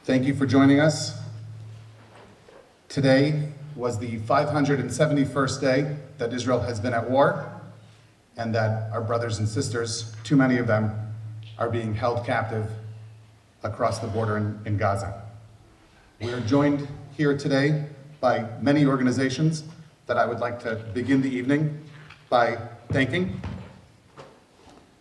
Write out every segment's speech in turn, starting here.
Thank you for joining us. Today was the 571st day that Israel has been at war, and that our brothers and sisters, too many of them, are being held captive across the border in Gaza. We are joined here today by many organizations that I would like to begin the evening by thanking.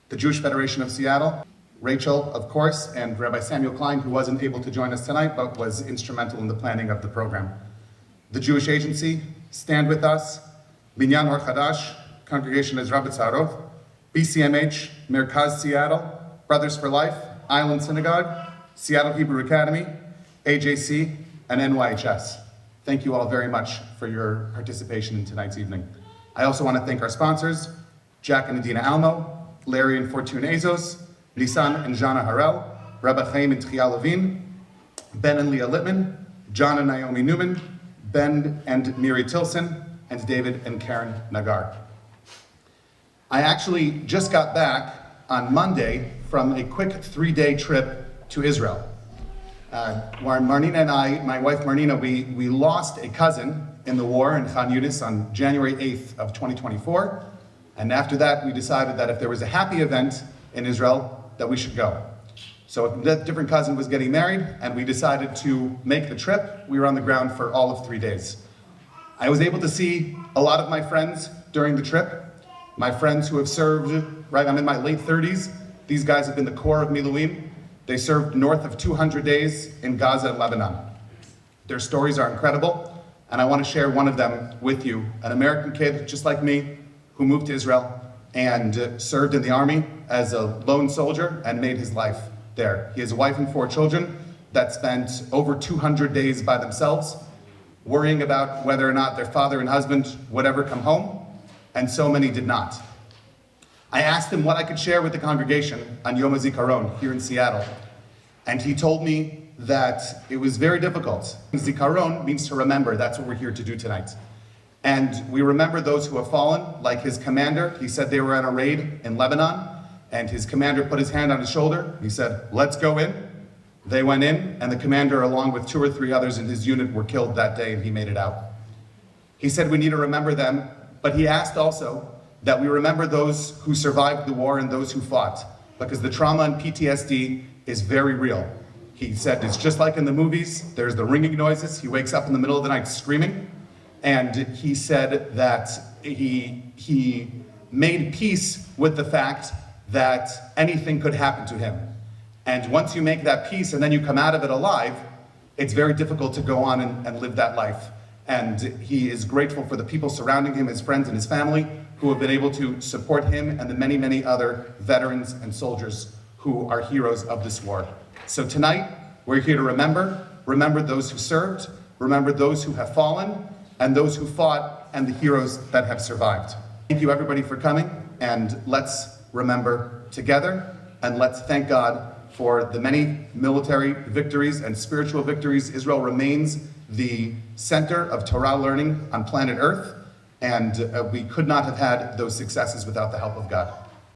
The Jewish Federation of Seattle, Rachel, of course, and Rabbi Samuel Klein, who wasn't able to join us tonight, but was instrumental in the planning of the program. The Jewish Agency, Stand With Us, Binyan Or Chadash, Congregation Ezra B'Tzaroth, BCMH, Merkaz Seattle, Brothers for Life, Island Synagogue, Seattle Hebrew Academy, AJC, and NYHS. Thank you all very much for your participation in tonight's evening. I also want to thank our sponsors, Jack and Adina Almo, Larry and Fortune Azos, Lisan and Jana Harel, Rabbi Chaim and Tchia Levine, Ben and Leah Littman, John and Naomi Newman, Ben and Miri Tilson, and David and Karen Nagar. I actually just got back on Monday from a quick 3-day trip to Israel. Where Marnina and I, my wife Marnina, we lost a cousin in the war in Khan Yunis on January 8th of 2024. And after that, we decided that if there was a happy event in Israel, that we should go. So a different cousin was getting married, and we decided to make the trip. We were on the ground for all of 3 days. I was able to see a lot of my friends during the trip. My friends who have served, right, I'm in my late 30s. These guys have been the core of Miluim. They served north of 200 days in Gaza and Lebanon. Their stories are incredible, and I want to share one of them with you. An American kid, just like me, who moved to Israel and served in the army as a lone soldier and made his life there. He has a wife and 4 children that spent over 200 days by themselves, worrying about whether or not their father and husband would ever come home, and so many did not. I asked him what I could share with the congregation on Yom Hazikaron here in Seattle, and he told me that it was very difficult. Zikaron means to remember. That's what we're here to do tonight. And we remember those who have fallen, like his commander. He said they were on a raid in Lebanon, and his commander put his hand on his shoulder. He said, "Let's go in." They went in, and the commander, along with 2 or 3 others in his unit, were killed that day, and he made it out. He said we need to remember them, but he asked also that we remember those who survived the war and those who fought, because the trauma and PTSD is very real. He said it's just like in the movies. There's the ringing noises. He wakes up in the middle of the night screaming. And he said that he made peace with the fact that anything could happen to him. And once you make that peace and then you come out of it alive, it's very difficult to go on and live that life. And he is grateful for the people surrounding him, his friends and his family, who have been able to support him and the many, many other veterans and soldiers who are heroes of this war. So tonight, we're here to remember those who served, remember those who have fallen, and those who fought, and the heroes that have survived. Thank you everybody for coming, and let's remember together, and let's thank God for the many military victories and spiritual victories. Israel remains the center of Torah learning on planet Earth, and we could not have had those successes without the help of God.